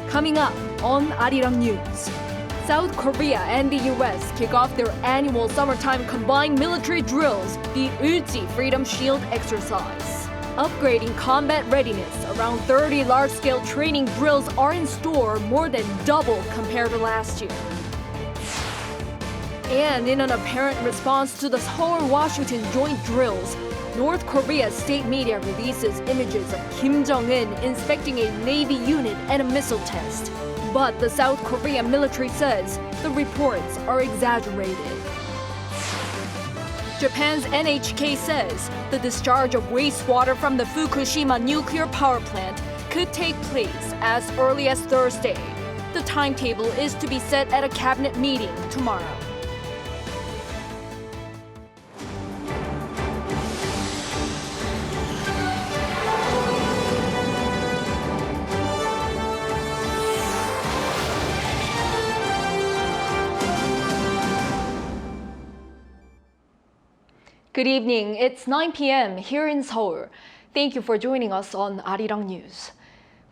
Coming up on Arirang News. South Korea and the US kick off their annual summertime combined military drills, the Ulchi Freedom Shield exercise. Upgrading combat readiness, around 30 large-scale training drills are in store, more than double compared to last year. And in an apparent response to the Seoul-Washington joint drills, North Korea's state media releases images of Kim Jong-un inspecting a Navy unit at a missile test. But the South Korean military says the reports are exaggerated. Japan's NHK says the discharge of wastewater from the Fukushima nuclear power plant could take place as early as Thursday. The timetable is to be set at a cabinet meeting tomorrow. Good evening. It's 9 p.m. here in Seoul. Thank you for joining us on Arirang News.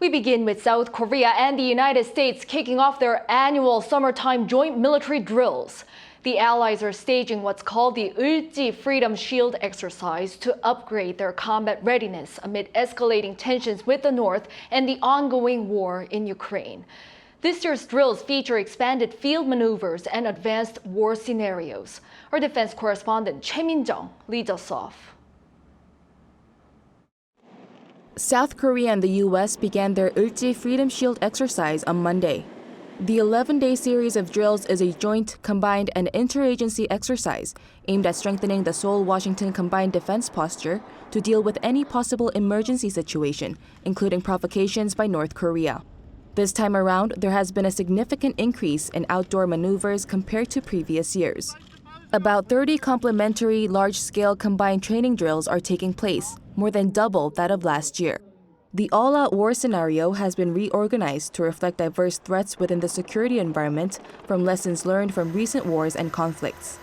We begin with South Korea and the United States kicking off their annual summertime joint military drills. The allies are staging what's called the Ulchi Freedom Shield exercise to upgrade their combat readiness amid escalating tensions with the North and the ongoing war in Ukraine. This year's drills feature expanded field maneuvers and advanced war scenarios. Our defense correspondent Choi Min-jung leads us off. South Korea and the U.S. began their Ulchi Freedom Shield exercise on Monday. The 11-day series of drills is a joint, combined, and interagency exercise aimed at strengthening the Seoul-Washington combined defense posture to deal with any possible emergency situation, including provocations by North Korea. This time around, there has been a significant increase in outdoor maneuvers compared to previous years. About 30 complementary large-scale combined training drills are taking place, more than double that of last year. The all-out war scenario has been reorganized to reflect diverse threats within the security environment from lessons learned from recent wars and conflicts.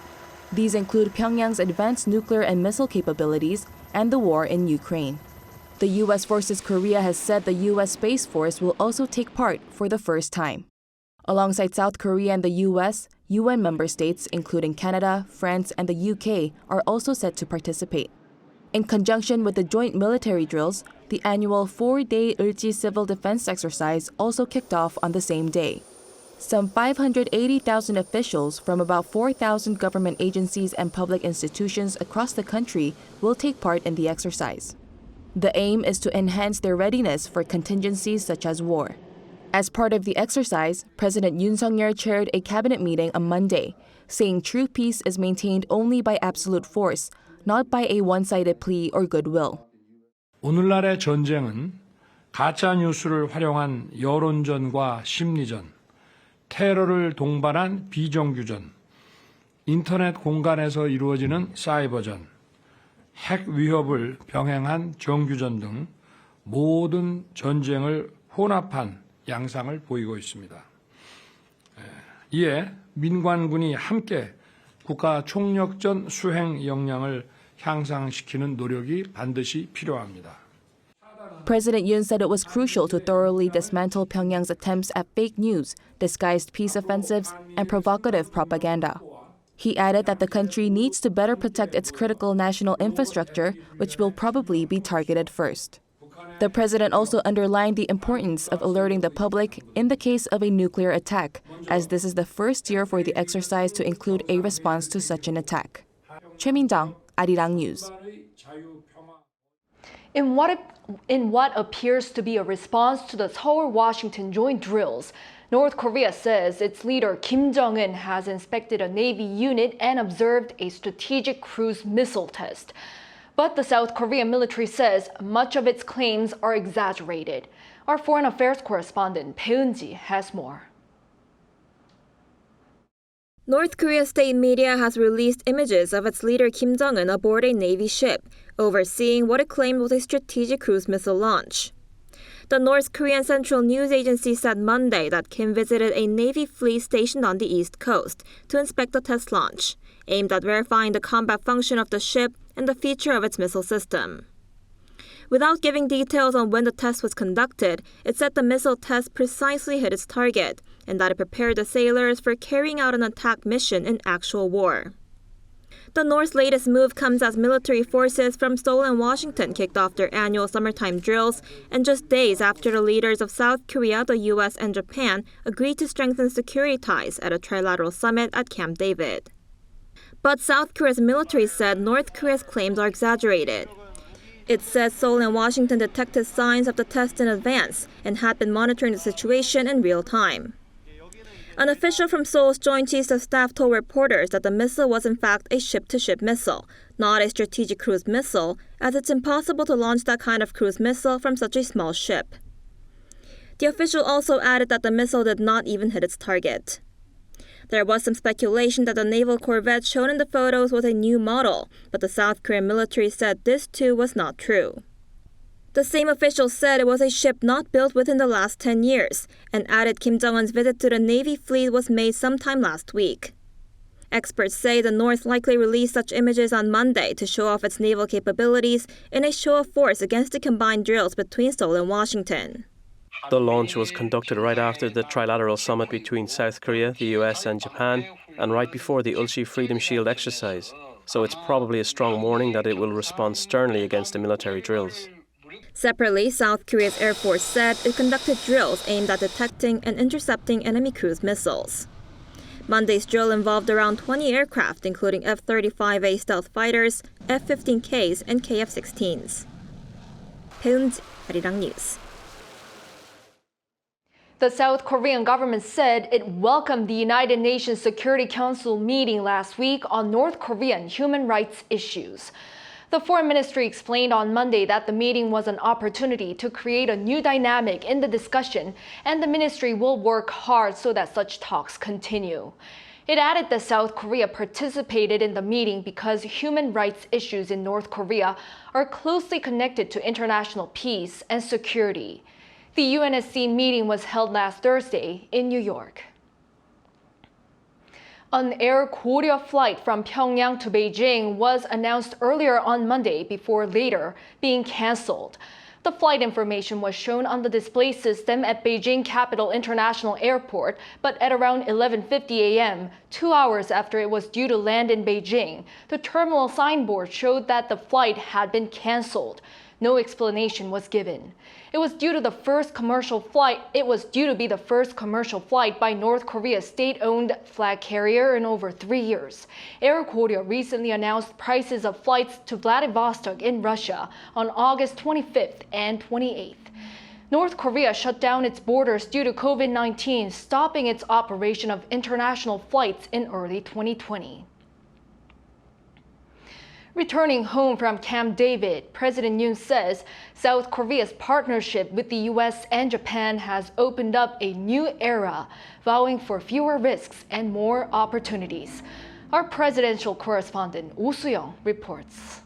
These include Pyongyang's advanced nuclear and missile capabilities and the war in Ukraine. The U.S. versus Korea has said the U.S. Space Force will also take part for the first time. Alongside South Korea and the U.S., UN member states, including Canada, France, and the UK, are also set to participate. In conjunction with the joint military drills, the annual 4-day Ulchi civil defense exercise also kicked off on the same day. Some 580,000 officials from about 4,000 government agencies and public institutions across the country will take part in the exercise. The aim is to enhance their readiness for contingencies such as war. As part of the exercise, President Yoon chaired a cabinet meeting on Monday, saying true peace is maintained only by absolute force, not by a one-sided plea or goodwill. 오늘날의 전쟁은 가짜 뉴스를 활용한 여론전과 심리전, 테러를 동반한 비정규전, 인터넷 공간에서 이루어지는 사이버전, 핵 위협을 병행한 정규전 등 모든 전쟁을 혼합한 양상을 보이고 있습니다. 이에 민관군이 함께 국가 총력전 수행 역량을 향상시키는 노력이 반드시 필요합니다. President Yoon said it was crucial to thoroughly dismantle Pyongyang's attempts at fake news, disguised peace offensives, and provocative propaganda. He added that the country needs to better protect its critical national infrastructure, which will probably be targeted first. The president also underlined the importance of alerting the public in the case of a nuclear attack, as this is the first year for the exercise to include a response to such an attack. Choi Min-jung, Arirang News. In what appears to be a response to the Seoul-Washington joint drills, North Korea says its leader Kim Jong-un has inspected a Navy unit and observed a strategic cruise missile test. But the South Korean military says much of its claims are exaggerated. Our foreign affairs correspondent Bae Eun-ji has more. North Korea state media has released images of its leader Kim Jong-un aboard a Navy ship, overseeing what it claimed was a strategic cruise missile launch. The North Korean Central News Agency said Monday that Kim visited a Navy fleet stationed on the East Coast to inspect the test launch, aimed at verifying the combat function of the ship and the feature of its missile system. Without giving details on when the test was conducted, it said the missile test precisely hit its target, and that it prepared the sailors for carrying out an attack mission in actual war. The North's latest move comes as military forces from Seoul and Washington kicked off their annual summertime drills, and just days after the leaders of South Korea, the U.S., and Japan agreed to strengthen security ties at a trilateral summit at Camp David. But South Korea's military said North Korea's claims are exaggerated. It says Seoul and Washington detected signs of the test in advance and had been monitoring the situation in real time. An official from Seoul's Joint Chiefs of Staff told reporters that the missile was in fact a ship-to-ship missile, not a strategic cruise missile, as it's impossible to launch that kind of cruise missile from such a small ship. The official also added that the missile did not even hit its target. There was some speculation that the naval corvette shown in the photos was a new model, but the South Korean military said this too was not true. The same official said it was a ship not built within the last 10 years, and added Kim Jong-un's visit to the Navy fleet was made sometime last week. Experts say the North likely released such images on Monday to show off its naval capabilities in a show of force against the combined drills between Seoul and Washington. The launch was conducted right after the trilateral summit between South Korea, the US and Japan, and right before the Ulchi Freedom Shield exercise. So it's probably a strong warning that it will respond sternly against the military drills. Separately, South Korea's Air Force said it conducted drills aimed at detecting and intercepting enemy cruise missiles. Monday's drill involved around 20 aircraft, including F-35A stealth fighters, F-15Ks, and KF-16s. 배은지, Arirang News. The South Korean government said it welcomed the United Nations Security Council meeting last week on North Korean human rights issues. The Foreign Ministry explained on Monday that the meeting was an opportunity to create a new dynamic in the discussion, and the ministry will work hard so that such talks continue. It added that South Korea participated in the meeting because human rights issues in North Korea are closely connected to international peace and security. The UNSC meeting was held last Thursday in New York. An Air Koryo flight from Pyongyang to Beijing was announced earlier on Monday before later being canceled. The flight information was shown on the display system at Beijing Capital International Airport, but at around 11:50 a.m., 2 hours after it was due to land in Beijing, the terminal signboard showed that the flight had been canceled. No explanation was given. It was due to be the first commercial flight by North Korea's state-owned flag carrier in over 3 years. Air Koryo recently announced prices of flights to Vladivostok in Russia on August 25th and 28th. North Korea shut down its borders due to COVID-19, stopping its operation of international flights in early 2020. Returning home from Camp David, President Yoon says South Korea's partnership with the U.S. and Japan has opened up a new era, vowing for fewer risks and more opportunities. Our presidential correspondent Oh Soo-young reports.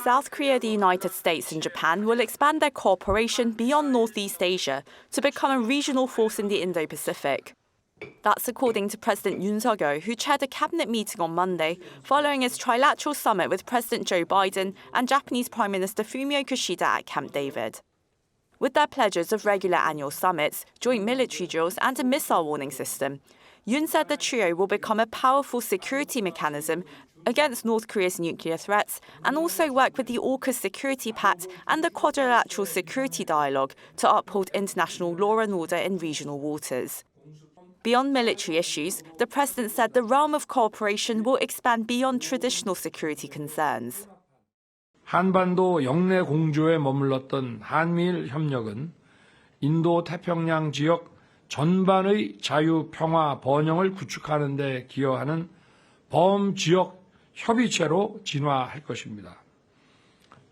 South Korea, the United States and Japan will expand their cooperation beyond Northeast Asia to become a regional force in the Indo-Pacific. That's according to President Yoon, who chaired a cabinet meeting on Monday following his trilateral summit with President Joe Biden and Japanese Prime Minister Fumio Kishida at Camp David. With their pledges of regular annual summits, joint military drills and a missile warning system, Yoon said the trio will become a powerful security mechanism against North Korea's nuclear threats and also work with the AUKUS Security Pact and the Quadrilateral Security Dialogue to uphold international law and order in regional waters. Beyond military issues, the president said the realm of cooperation will expand beyond traditional security concerns. 한반도 영내 공조에 머물렀던 한미일 협력은 인도 태평양 지역 전반의 자유, 평화, 번영을 구축하는 데 기여하는 범지역 협의체로 진화할 것입니다.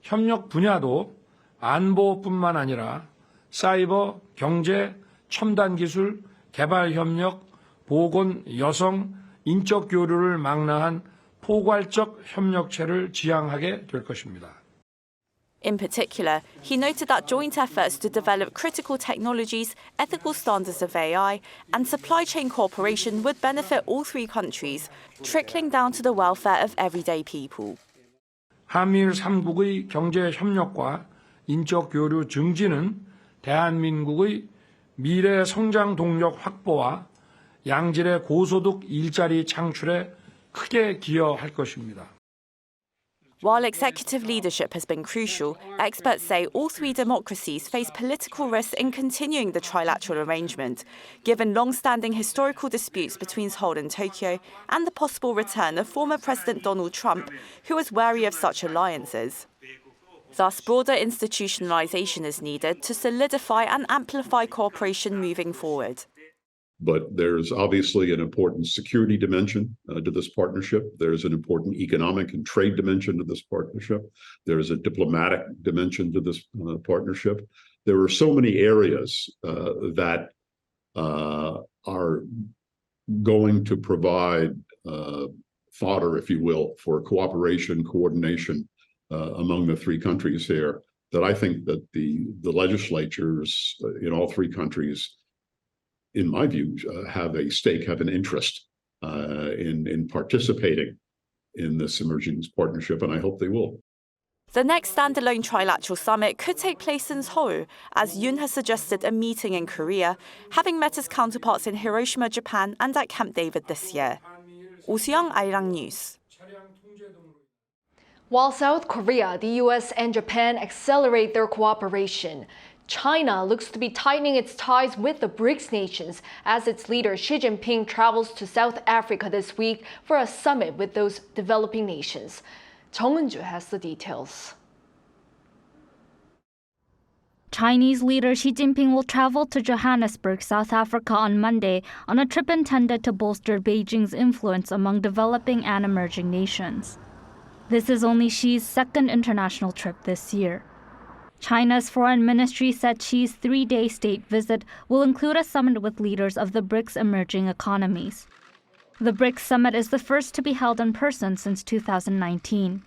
협력 분야도 안보뿐만 아니라 사이버, 경제, 첨단 기술, 개발 협력, 보건, 여성, 인적 교류를 망라한 포괄적 협력체를 지향하게 될 것입니다. In particular, he noted that joint efforts to develop critical technologies, ethical standards of AI, and supply chain cooperation would benefit all three countries, trickling down to the welfare of everyday people. 한미일 3국의 경제 협력과 인적 교류 증진은 대한민국의 미래 성장 동력 확보와 양질의 고소득 일자리 창출에 크게 기여할 것입니다. While executive leadership has been crucial, experts say all three democracies face political risks in continuing the trilateral arrangement, given long-standing historical disputes between Seoul and Tokyo and the possible return of former President Donald Trump, who was wary of such alliances. Thus, broader institutionalization is needed to solidify and amplify cooperation moving forward. But there's obviously an important security dimension to this partnership. There's an important economic and trade dimension to this partnership. There's a diplomatic dimension to this partnership. There are so many areas that are going to provide fodder, if you will, for cooperation, coordination among the three countries here, that I think that the legislatures in all three countries, in my view, have a stake, have an interest in participating in this emerging partnership, and I hope they will. The next standalone trilateral summit could take place in Seoul, as Yoon has suggested a meeting in Korea, having met his counterparts in Hiroshima, Japan, and at Camp David this year. Ulchi, Arirang News. While South Korea, the US, and Japan accelerate their cooperation, China looks to be tightening its ties with the BRICS nations as its leader Xi Jinping travels to South Africa this week for a summit with those developing nations. Jung Eun-ju has the details. Chinese leader Xi Jinping will travel to Johannesburg, South Africa on Monday on a trip intended to bolster Beijing's influence among developing and emerging nations. This is only Xi's second international trip this year. China's foreign ministry said Xi's three-day state visit will include a summit with leaders of the BRICS emerging economies. The BRICS summit is the first to be held in person since 2019.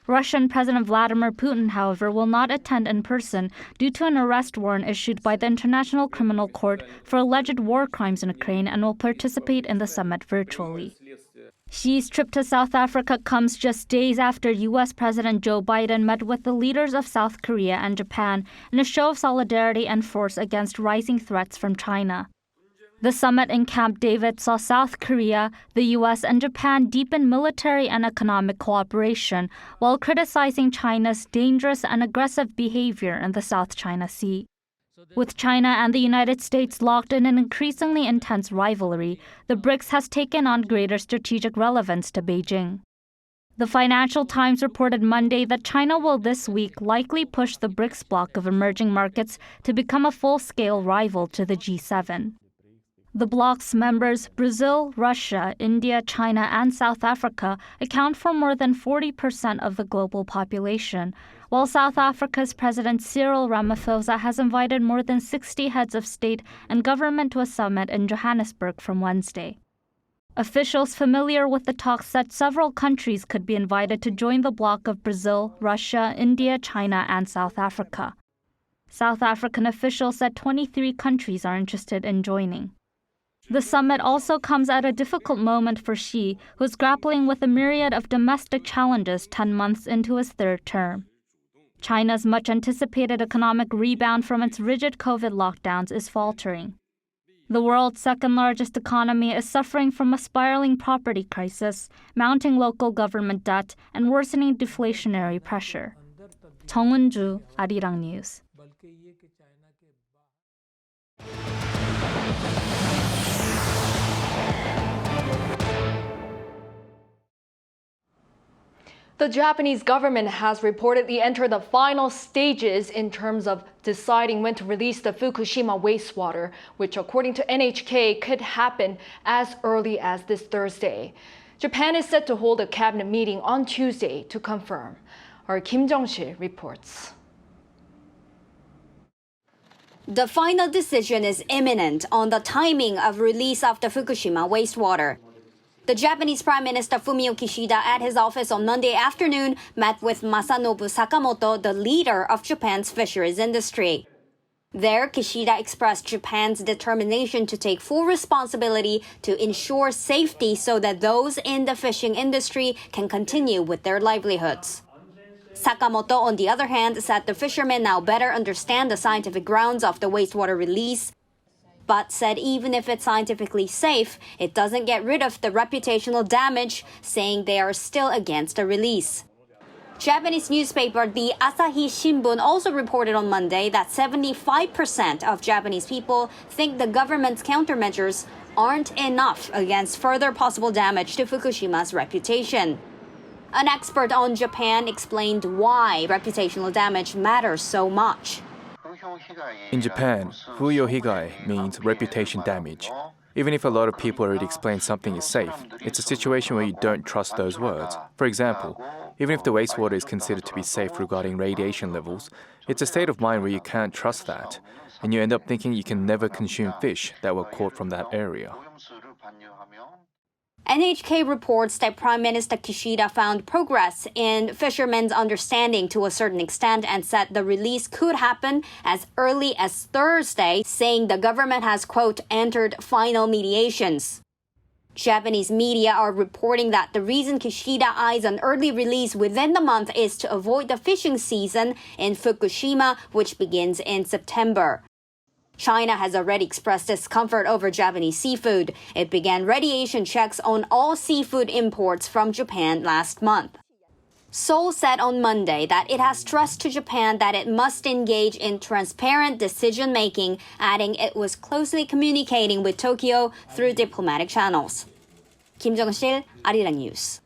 Russian President Vladimir Putin, however, will not attend in person due to an arrest warrant issued by the International Criminal Court for alleged war crimes in Ukraine and will participate in the summit virtually. Xi's trip to South Africa comes just days after U.S. President Joe Biden met with the leaders of South Korea and Japan in a show of solidarity and force against rising threats from China. The summit in Camp David saw South Korea, the U.S., and Japan deepen military and economic cooperation while criticizing China's dangerous and aggressive behavior in the South China Sea. With China and the United States locked in an increasingly intense rivalry, the BRICS has taken on greater strategic relevance to Beijing. The Financial Times reported Monday that China will this week likely push the BRICS bloc of emerging markets to become a full-scale rival to the G7. The bloc's members, Brazil, Russia, India, China, and South Africa, account for more than 40% of the global population, while South Africa's President Cyril Ramaphosa has invited more than 60 heads of state and government to a summit in Johannesburg from Wednesday. Officials familiar with the talks said several countries could be invited to join the bloc of Brazil, Russia, India, China, and South Africa. South African officials said 23 countries are interested in joining. The summit also comes at a difficult moment for Xi, who is grappling with a myriad of domestic challenges 10 months into his third term. China's much-anticipated economic rebound from its rigid COVID lockdowns is faltering. The world's second-largest economy is suffering from a spiraling property crisis, mounting local government debt, and worsening deflationary pressure. Jung Eun-ju, Arirang News. The Japanese government has reportedly entered the final stages in terms of deciding when to release the Fukushima wastewater, which according to NHK could happen as early as this Thursday. Japan is set to hold a cabinet meeting on Tuesday to confirm. Our Kim Jong-sil reports. The final decision is imminent on the timing of release of the Fukushima wastewater. The Japanese Prime Minister Fumio Kishida at his office on Monday afternoon met with Masanobu Sakamoto, the leader of Japan's fisheries industry. There, Kishida expressed Japan's determination to take full responsibility to ensure safety so that those in the fishing industry can continue with their livelihoods. Sakamoto, on the other hand, said the fishermen now better understand the scientific grounds of the wastewater release, but said even if it's scientifically safe, it doesn't get rid of the reputational damage, saying they are still against the release. Japanese newspaper the Asahi Shimbun also reported on Monday that 75% of Japanese people think the government's countermeasures aren't enough against further possible damage to Fukushima's reputation. An expert on Japan explained why reputational damage matters so much. In Japan, fuyo higai means reputation damage. Even if a lot of people already explain something is safe, it's a situation where you don't trust those words. For example, even if the wastewater is considered to be safe regarding radiation levels, it's a state of mind where you can't trust that, and you end up thinking you can never consume fish that were caught from that area. NHK reports that Prime Minister Kishida found progress in fishermen's understanding to a certain extent and said the release could happen as early as Thursday, saying the government has, quote, entered final mediations. Japanese media are reporting that the reason Kishida eyes an early release within the month is to avoid the fishing season in Fukushima, which begins in September. China has already expressed discomfort over Japanese seafood. It began radiation checks on all seafood imports from Japan last month. Seoul said on Monday that it has stressed to Japan that it must engage in transparent decision-making, adding it was closely communicating with Tokyo through diplomatic channels. Kim Jong-sil, Arirang News.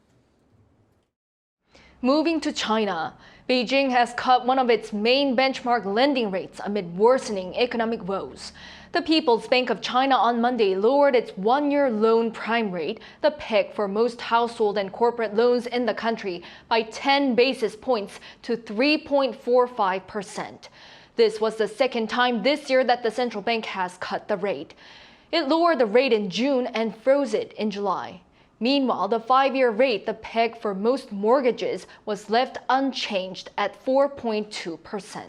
Moving to China, Beijing has cut one of its main benchmark lending rates amid worsening economic woes. The People's Bank of China on Monday lowered its one-year loan prime rate, the peg for most household and corporate loans in the country, by 10 basis points to 3.45%. This was the second time this year that the central bank has cut the rate. It lowered the rate in June and froze it in July. Meanwhile, the 5-year rate, the peg for most mortgages, was left unchanged at 4.2%.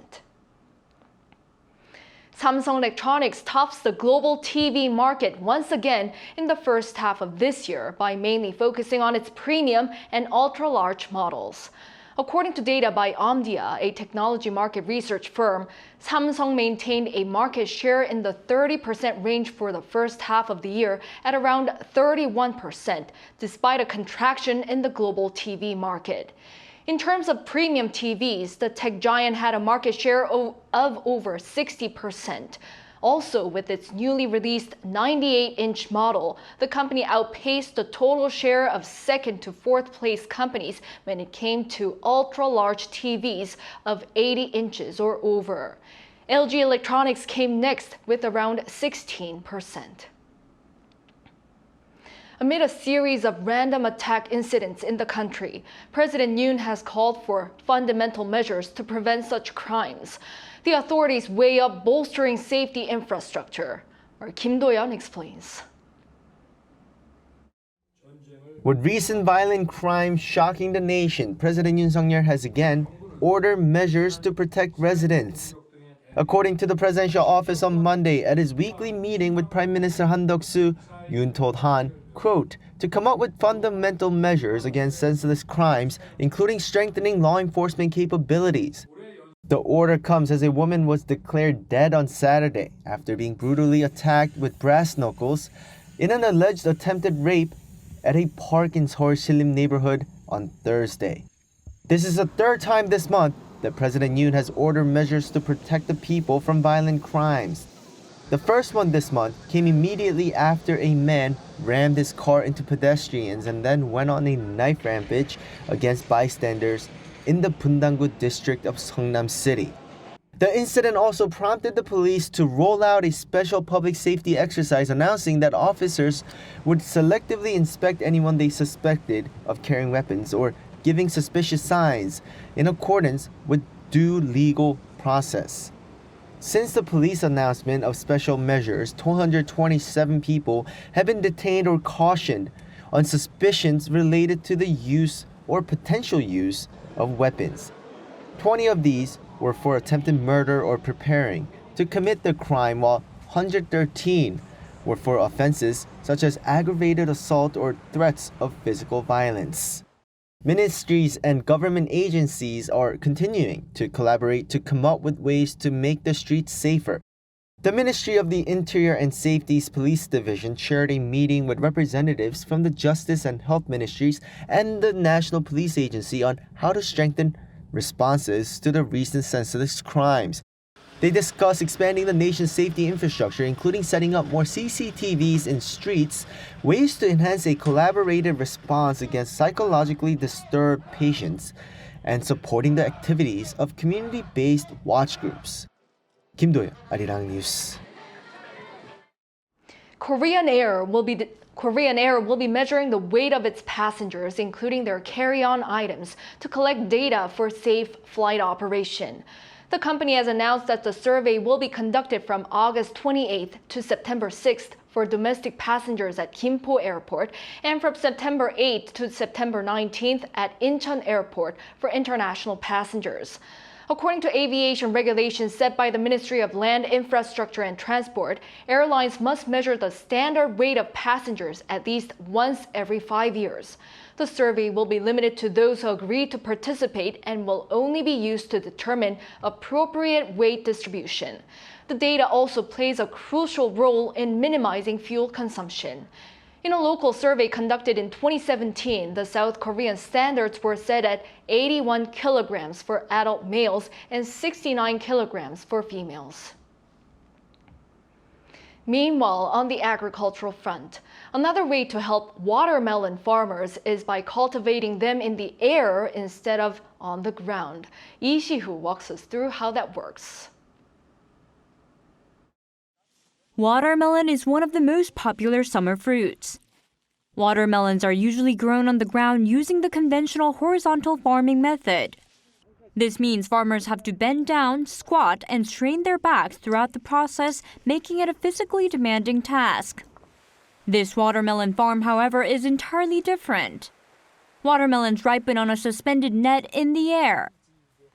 Samsung Electronics tops the global TV market once again in the first half of this year by mainly focusing on its premium and ultra-large models. According to data by Omdia, a technology market research firm, Samsung maintained a market share in the 30% range for the first half of the year at around 31%, despite a contraction in the global TV market. In terms of premium TVs, the tech giant had a market share of over 60%. Also, with its newly released 98-inch model, the company outpaced the total share of second to fourth place companies when it came to ultra-large TVs of 80 inches or over. LG Electronics came next with around 16%. Amid a series of random attack incidents in the country, President Yoon has called for fundamental measures to prevent such crimes. The authorities weigh up bolstering safety infrastructure. Our Kim Do-yeon explains. With recent violent crimes shocking the nation, President Yoon Suk-yeol has again ordered measures to protect residents. According to the presidential office on Monday, at his weekly meeting with Prime Minister Han Duck-soo, Yoon told Han, quote, to come up with fundamental measures against senseless crimes, including strengthening law enforcement capabilities. The order comes as a woman was declared dead on Saturday after being brutally attacked with brass knuckles in an alleged attempted rape at a park in Seoul Silim neighborhood on Thursday. This is the third time this month that President Yoon has ordered measures to protect the people from violent crimes. The first one this month came immediately after a man rammed his car into pedestrians and then went on a knife rampage against bystanders in the Bundang-gu district of Seongnam City. The incident also prompted the police to roll out a special public safety exercise announcing that officers would selectively inspect anyone they suspected of carrying weapons or giving suspicious signs in accordance with due legal process. Since the police announcement of special measures, 227 people have been detained or cautioned on suspicions related to the use or potential use of weapons. 20 of these were for attempted murder or preparing to commit the crime, while 113 were for offenses such as aggravated assault or threats of physical violence. Ministries and government agencies are continuing to collaborate to come up with ways to make the streets safer. The Ministry of the Interior and Safety's Police Division shared a meeting with representatives from the Justice and Health Ministries and the National Police Agency on how to strengthen responses to the recent senseless crimes. They discussed expanding the nation's safety infrastructure, including setting up more CCTVs in streets, ways to enhance a collaborative response against psychologically disturbed patients, and supporting the activities of community-based watch groups. 김도현, Arirang News. Korean Air will be measuring the weight of its passengers, including their carry-on items, to collect data for safe flight operation. The company has announced that the survey will be conducted from August 28th to September 6th for domestic passengers at Gimpo Airport and from September 8th to September 19th at Incheon Airport for international passengers. According to aviation regulations set by the Ministry of Land Infrastructure and Transport, airlines must measure the standard weight of passengers at least once every 5 years. The survey will be limited to those who agree to participate and will only be used to determine appropriate weight distribution. The data also plays a crucial role in minimizing fuel consumption. In a local survey conducted in 2017, the South Korean standards were set at 81 kilograms for adult males and 69 kilograms for females. Meanwhile, on the agricultural front, another way to help watermelon farmers is by cultivating them in the air instead of on the ground. Lee Si-hoo walks us through how that works. Watermelon is one of the most popular summer fruits. Watermelons are usually grown on the ground using the conventional horizontal farming method. This means farmers have to bend down, squat, and strain their backs throughout the process, making it a physically demanding task. This watermelon farm, however, is entirely different. Watermelons ripen on a suspended net in the air.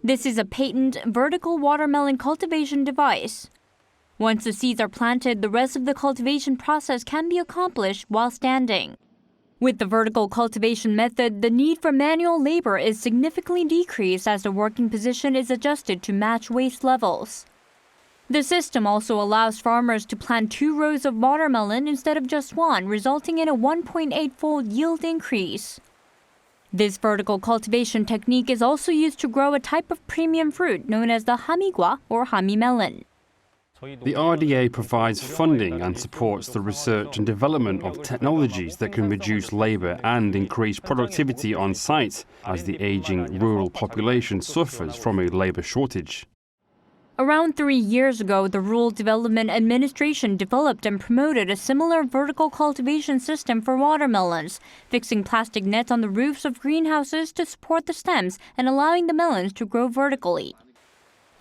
This is a patent vertical watermelon cultivation device. Once the seeds are planted, the rest of the cultivation process can be accomplished while standing. With the vertical cultivation method, the need for manual labor is significantly decreased as the working position is adjusted to match waste levels. The system also allows farmers to plant 2 rows of watermelon instead of just 1, resulting in a 1.8-fold yield increase. This vertical cultivation technique is also used to grow a type of premium fruit known as the hamigwa or hami melon. The RDA provides funding and supports the research and development of technologies that can reduce labour and increase productivity on site as the ageing rural population suffers from a labour shortage. Around 3 years ago, the Rural Development Administration developed and promoted a similar vertical cultivation system for watermelons, fixing plastic nets on the roofs of greenhouses to support the stems and allowing the melons to grow vertically.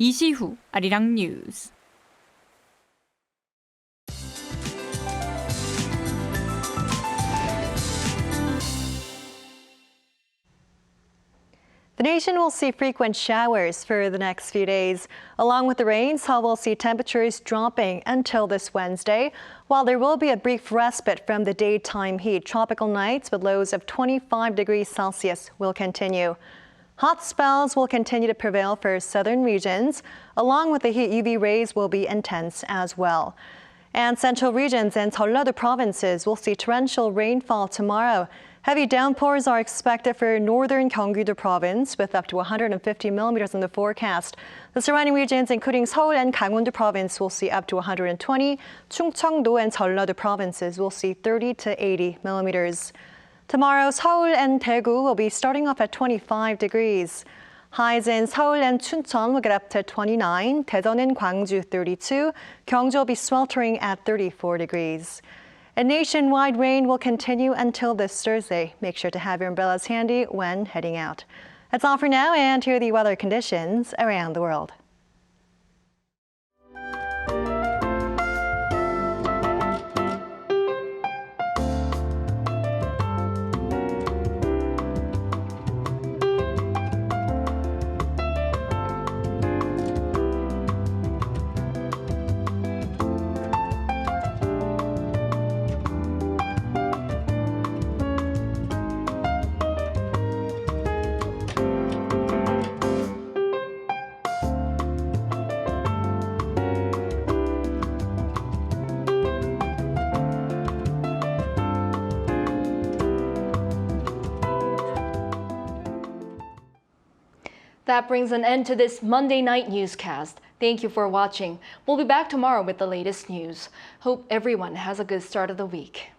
Lee Si-hoo, Arirang News. The nation will see frequent showers for the next few days. Along with the rain, Seoul will see temperatures dropping until this Wednesday. While there will be a brief respite from the daytime heat, tropical nights with lows of 25 degrees Celsius will continue. Hot spells will continue to prevail for southern regions. Along with the heat, UV rays will be intense as well. And central regions and Jeollado provinces will see torrential rainfall tomorrow. Heavy downpours are expected for northern Gyeonggi-do province with up to 150 millimeters in the forecast. The surrounding regions, including Seoul and Gangwon-do province, will see up to 120. Chungcheong-do and Jeollado provinces will see 30 to 80 millimeters. Tomorrow, Seoul and Daegu will be starting off at 25 degrees. Highs in Seoul and Chuncheon will get up to 29. Daejeon and Gwangju 32. Gyeongju will be sweltering at 34 degrees. And nationwide rain will continue until this Thursday. Make sure to have your umbrellas handy when heading out. That's all for now, and here are the weather conditions around the world. That brings an end to this Monday night newscast. Thank you for watching. We'll be back tomorrow with the latest news. Hope everyone has a good start of the week.